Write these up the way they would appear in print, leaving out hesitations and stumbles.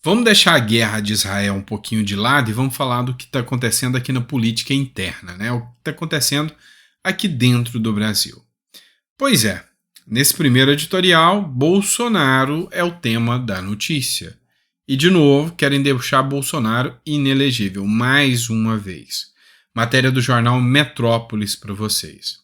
Vamos deixar a guerra de Israel um pouquinho de lado e vamos falar do que está acontecendo aqui na política interna, né? O que está acontecendo aqui dentro do Brasil. Pois é, nesse primeiro editorial, Bolsonaro é o tema da notícia. E, de novo, querem deixar Bolsonaro inelegível, mais uma vez. Matéria do jornal Metrópolis para vocês.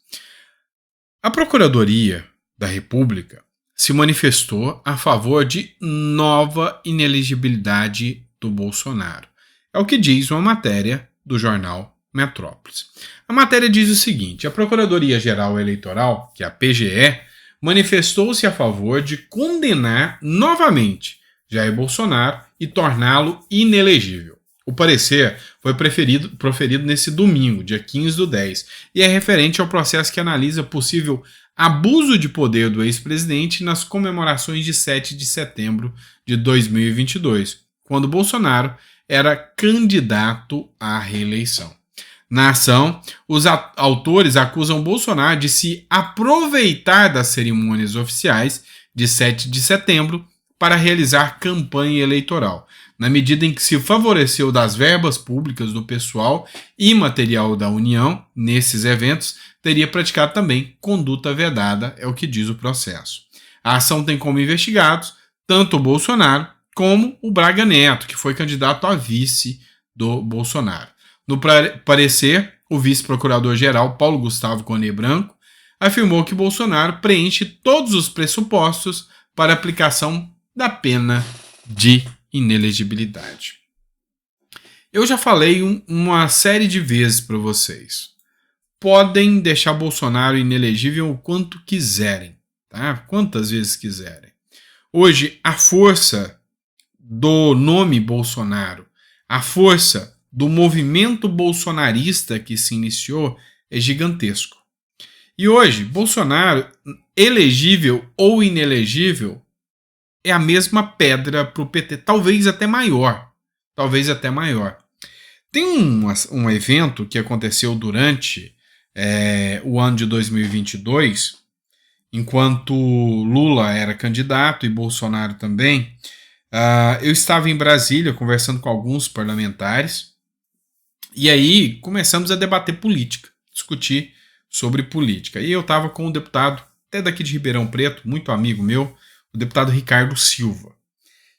A Procuradoria da República se manifestou a favor de nova inelegibilidade do Bolsonaro. É o que diz uma matéria do jornal Metrópolis. A matéria diz o seguinte: a Procuradoria-Geral Eleitoral, que é a PGE, manifestou-se a favor de condenar novamente Jair Bolsonaro e torná-lo inelegível. O parecer foi proferido nesse domingo, dia 15/10, e é referente ao processo que analisa possível abuso de poder do ex-presidente nas comemorações de 7 de setembro de 2022, quando Bolsonaro era candidato à reeleição. Na ação, os autores acusam Bolsonaro de se aproveitar das cerimônias oficiais de 7 de setembro para realizar campanha eleitoral, na medida em que se favoreceu das verbas públicas do pessoal e material da União nesses eventos, teria praticado também conduta vedada, é o que diz o processo. A ação tem como investigados tanto o Bolsonaro como o Braga Neto, que foi candidato a vice do Bolsonaro. No parecer, o vice-procurador-geral Paulo Gustavo Cone Branco afirmou que Bolsonaro preenche todos os pressupostos para aplicação da pena de inelegibilidade. Eu já falei uma série de vezes para vocês. Podem deixar Bolsonaro inelegível o quanto quiserem, tá? Quantas vezes quiserem. Hoje, a força do nome Bolsonaro, a força do movimento bolsonarista que se iniciou é gigantesco. E hoje, Bolsonaro, elegível ou inelegível, é a mesma pedra para o PT, talvez até maior. Tem um evento que aconteceu durante o ano de 2022, enquanto Lula era candidato e Bolsonaro também. Eu estava em Brasília conversando com alguns parlamentares e aí começamos a debater política, discutir sobre política. E eu estava com um deputado, até daqui de Ribeirão Preto, muito amigo meu, o deputado Ricardo Silva.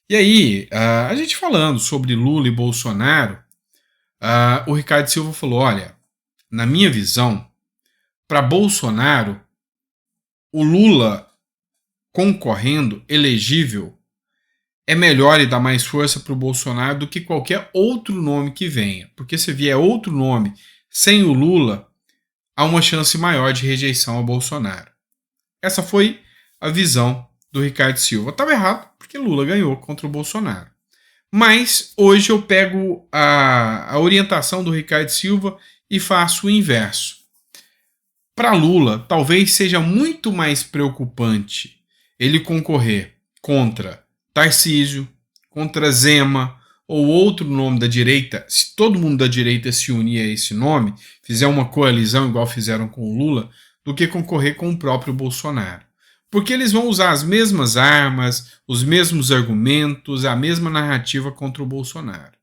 E aí, a gente falando sobre Lula e Bolsonaro, o Ricardo Silva falou: olha, na minha visão, para Bolsonaro, o Lula concorrendo, elegível, é melhor e dá mais força para o Bolsonaro do que qualquer outro nome que venha. Porque se vier outro nome sem o Lula, há uma chance maior de rejeição ao Bolsonaro. Essa foi a visão do Ricardo Silva. Estava errado, porque Lula ganhou contra o Bolsonaro. Mas hoje eu pego a orientação do Ricardo Silva e faço o inverso. Para Lula, talvez seja muito mais preocupante ele concorrer contra Tarcísio, contra Zema ou outro nome da direita, se todo mundo da direita se unir a esse nome, fizer uma coalizão igual fizeram com o Lula, do que concorrer com o próprio Bolsonaro. Porque eles vão usar as mesmas armas, os mesmos argumentos, a mesma narrativa contra o Bolsonaro.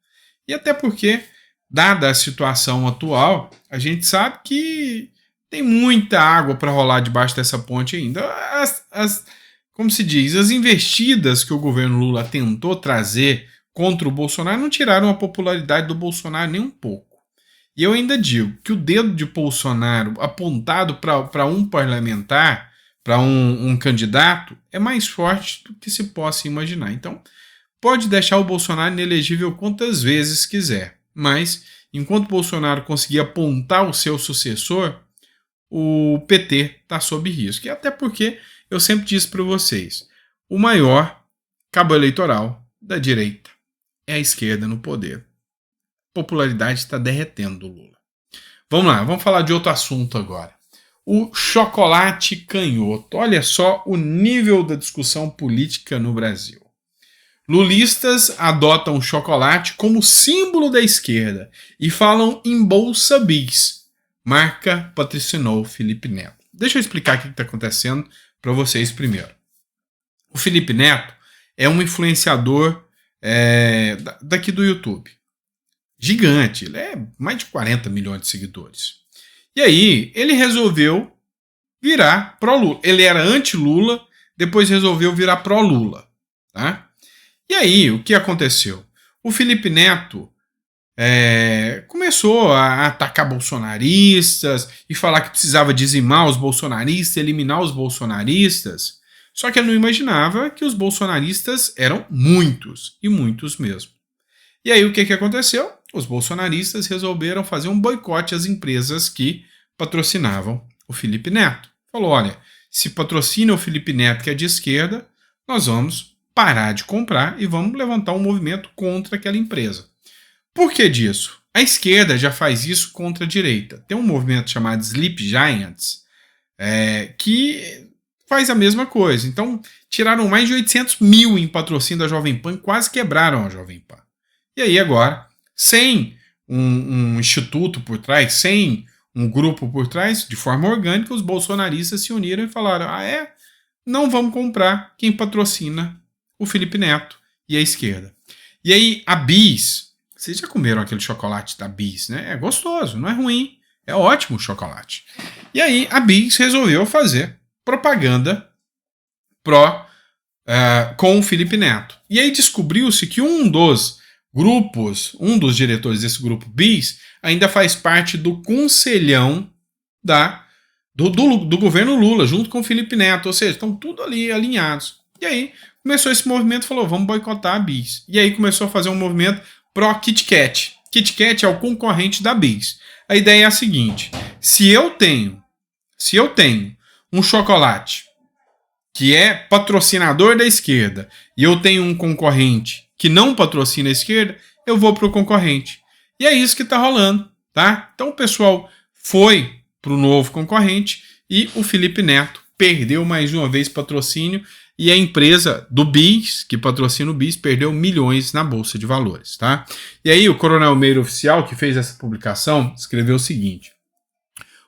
E até porque, dada a situação atual, a gente sabe que tem muita água para rolar debaixo dessa ponte ainda. Como se diz, as investidas que o governo Lula tentou trazer contra o Bolsonaro não tiraram a popularidade do Bolsonaro nem um pouco. E eu ainda digo que o dedo de Bolsonaro apontado para um parlamentar, para um candidato, é mais forte do que se possa imaginar. Então, pode deixar o Bolsonaro inelegível quantas vezes quiser, mas enquanto Bolsonaro conseguir apontar o seu sucessor, o PT está sob risco. E até porque, eu sempre disse para vocês, o maior cabo eleitoral da direita é a esquerda no poder. A popularidade está derretendo do Lula. Vamos lá, vamos falar de outro assunto agora. O chocolate canhoto. Olha só o nível da discussão política no Brasil. Lulistas adotam o chocolate como símbolo da esquerda e falam em Bolsa Bis, marca patrocinou Felipe Neto. Deixa eu explicar o que está acontecendo para vocês primeiro. O Felipe Neto é um influenciador daqui do YouTube. Gigante, ele é mais de 40 milhões de seguidores. E aí, ele resolveu virar pró-Lula. Ele era anti-Lula, depois resolveu virar pró-Lula. Tá? E aí, o que aconteceu? O Felipe Neto começou a atacar bolsonaristas e falar que precisava dizimar os bolsonaristas, eliminar os bolsonaristas. Só que ele não imaginava que os bolsonaristas eram muitos, e muitos mesmo. E aí o que aconteceu? Os bolsonaristas resolveram fazer um boicote às empresas que patrocinavam o Felipe Neto. Falou, olha, se patrocina o Felipe Neto, que é de esquerda, nós vamos parar de comprar e vamos levantar um movimento contra aquela empresa. Por que disso? A esquerda já faz isso contra a direita. Tem um movimento chamado Sleep Giants, que faz a mesma coisa. Então, tiraram mais de 800 mil em patrocínio da Jovem Pan, quase quebraram a Jovem Pan. E aí agora, sem um instituto por trás, sem um grupo por trás, de forma orgânica, os bolsonaristas se uniram e falaram, não vamos comprar quem patrocina o Felipe Neto e a esquerda. E aí a Bis, vocês já comeram aquele chocolate da Bis, né? É gostoso, não é ruim, é ótimo o chocolate. E aí a Bis resolveu fazer propaganda com o Felipe Neto. E aí descobriu-se que um dos diretores desse grupo Bis ainda faz parte do conselhão do governo Lula, junto com o Felipe Neto, ou seja, estão tudo ali alinhados. E aí começou esse movimento, falou, vamos boicotar a Bis. E aí começou a fazer um movimento pró-Kit Kat. Kit Kat é o concorrente da Bis. A ideia é a seguinte, se eu tenho um chocolate que é patrocinador da esquerda e eu tenho um concorrente que não patrocina a esquerda, eu vou para o concorrente. E é isso que está rolando, tá? Então o pessoal foi para o novo concorrente e o Felipe Neto perdeu mais uma vez patrocínio e a empresa do Bis, que patrocina o Bis, perdeu milhões na Bolsa de Valores, tá? E aí o Coronel Meira Oficial, que fez essa publicação, escreveu o seguinte: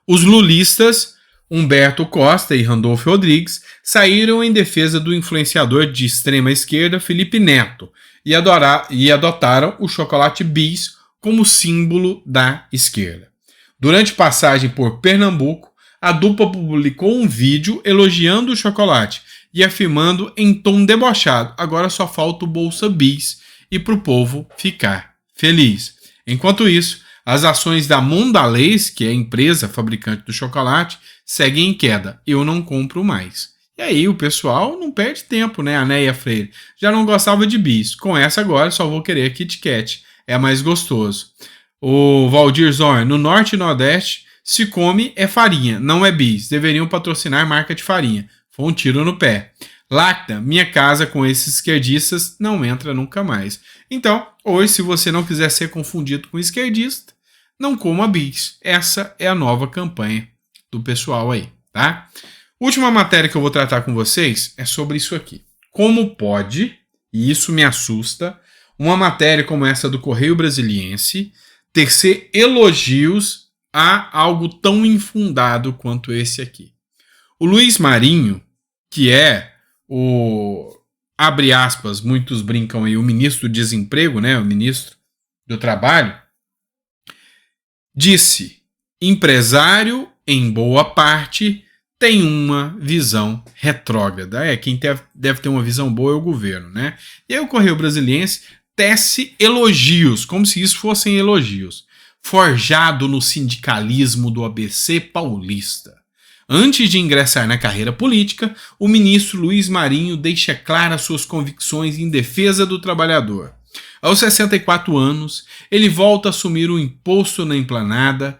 os lulistas Humberto Costa e Randolfo Rodrigues saíram em defesa do influenciador de extrema esquerda Felipe Neto e adotaram o chocolate Bis como símbolo da esquerda. Durante passagem por Pernambuco, a dupla publicou um vídeo elogiando o chocolate e afirmando em tom debochado, agora só falta o Bolsa Bis e para o povo ficar feliz. Enquanto isso, as ações da Mondelez, que é a empresa fabricante do chocolate, seguem em queda. Eu não compro mais. E aí o pessoal não perde tempo, né? A Néia Freire já não gostava de Bis. Com essa agora só vou querer Kit Kat. É mais gostoso. O Valdir Zorn, no Norte e Nordeste, se come é farinha, não é Bis. Deveriam patrocinar marca de farinha. Foi um tiro no pé. Lacta, minha casa com esses esquerdistas não entra nunca mais. Então, hoje, se você não quiser ser confundido com esquerdista, não coma Bis. Essa é a nova campanha do pessoal aí, tá? Última matéria que eu vou tratar com vocês é sobre isso aqui. Como pode, e isso me assusta, uma matéria como essa do Correio Brasiliense tecer elogios a algo tão infundado quanto esse aqui. O Luiz Marinho, que é abre aspas, muitos brincam aí, o ministro do desemprego, né, o ministro do trabalho, disse, empresário, em boa parte, tem uma visão retrógrada. Quem deve ter uma visão boa é o governo, né? E aí o Correio Brasiliense tece elogios, como se isso fossem elogios. Forjado no sindicalismo do ABC paulista. Antes de ingressar na carreira política, o ministro Luiz Marinho deixa claras suas convicções em defesa do trabalhador. Aos 64 anos, ele volta a assumir um posto na esplanada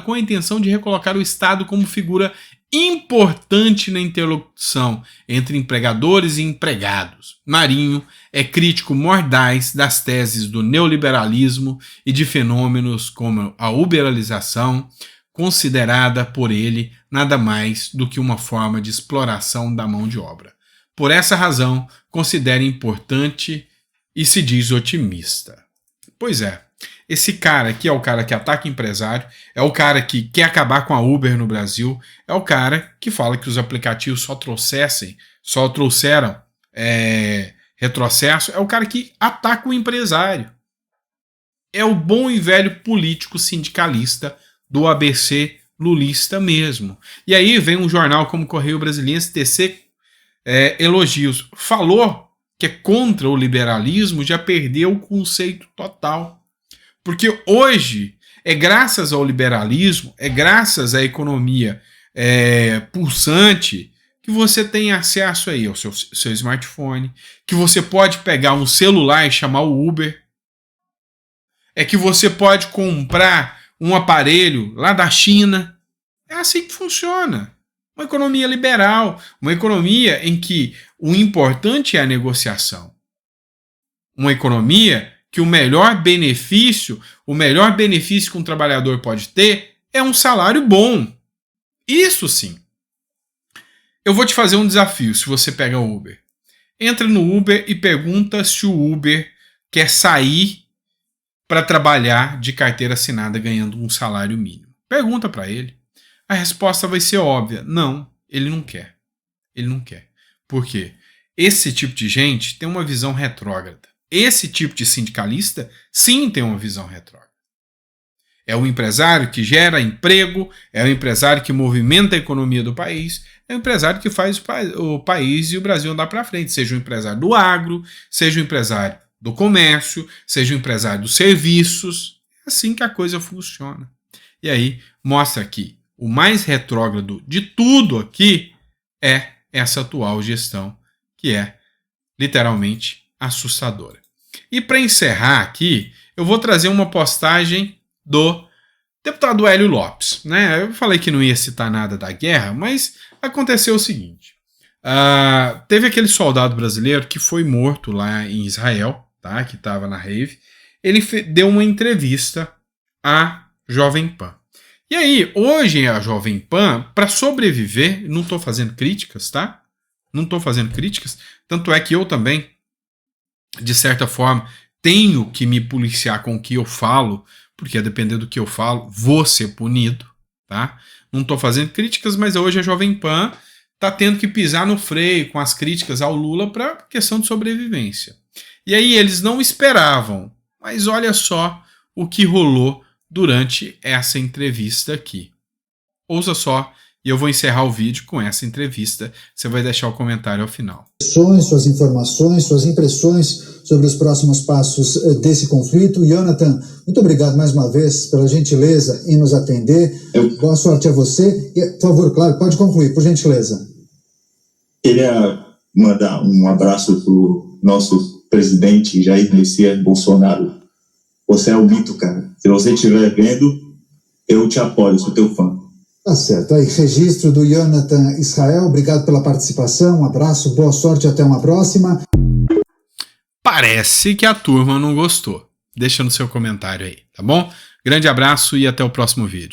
com a intenção de recolocar o Estado como figura importante na interlocução entre empregadores e empregados. Marinho é crítico mordaz das teses do neoliberalismo e de fenômenos como a uberalização, considerada por ele nada mais do que uma forma de exploração da mão de obra. Por essa razão, considera importante e se diz otimista. Pois é, esse cara aqui é o cara que ataca empresário, é o cara que quer acabar com a Uber no Brasil, é o cara que fala que os aplicativos só trouxeram retrocesso é o cara que ataca o empresário. É o bom e velho político sindicalista do ABC lulista mesmo. E aí vem um jornal como Correio Brasiliense tecer elogios. Falou que é contra o liberalismo, já perdeu o conceito total. Porque hoje é graças ao liberalismo, é graças à economia pulsante, que você tem acesso aí ao seu smartphone, que você pode pegar um celular e chamar o Uber, é que você pode comprar um aparelho lá da China. É assim que funciona. Uma economia liberal, uma economia em que o importante é a negociação. Uma economia que o melhor benefício que um trabalhador pode ter é um salário bom. Isso sim. Eu vou te fazer um desafio se você pega o Uber. Entra no Uber e pergunta se o Uber quer sair para trabalhar de carteira assinada ganhando um salário mínimo. Pergunta para ele. A resposta vai ser óbvia. Não, ele não quer. Ele não quer. Por quê? Esse tipo de gente tem uma visão retrógrada. Esse tipo de sindicalista, sim, tem uma visão retrógrada. É o empresário que gera emprego, é o empresário que movimenta a economia do país, é o empresário que faz o país e o Brasil andar para frente, seja o empresário do agro, seja o empresário do comércio, seja o empresário dos serviços. É assim que a coisa funciona. E aí mostra que o mais retrógrado de tudo aqui é essa atual gestão, que é literalmente assustadora. E para encerrar aqui, eu vou trazer uma postagem do deputado Hélio Lopes. Né? Eu falei que não ia citar nada da guerra, mas aconteceu o seguinte. Teve aquele soldado brasileiro que foi morto lá em Israel, tá? Que estava na rave. Ele deu uma entrevista à Jovem Pan. E aí, hoje a Jovem Pan, para sobreviver, não estou fazendo críticas, tá? Não estou fazendo críticas, tanto é que eu também, de certa forma, tenho que me policiar com o que eu falo, porque a depender do que eu falo, vou ser punido, tá? Não estou fazendo críticas, mas hoje a Jovem Pan está tendo que pisar no freio com as críticas ao Lula para questão de sobrevivência. E aí eles não esperavam, mas olha só o que rolou durante essa entrevista aqui. Ouça só, e eu vou encerrar o vídeo com essa entrevista. Você vai deixar o comentário ao final. Suas informações, suas impressões sobre os próximos passos desse conflito. Jonathan, muito obrigado mais uma vez pela gentileza em nos atender. Boa sorte a você. E, por favor, claro, pode concluir, por gentileza. Queria mandar um abraço para o nosso presidente Jair Messias Bolsonaro. Você é um mito, cara. Se você estiver vendo, eu te apoio, sou teu fã. Tá certo. Aí, registro do Jonathan Israel. Obrigado pela participação. Um abraço, boa sorte, até uma próxima. Parece que a turma não gostou. Deixa no seu comentário aí, tá bom? Grande abraço e até o próximo vídeo.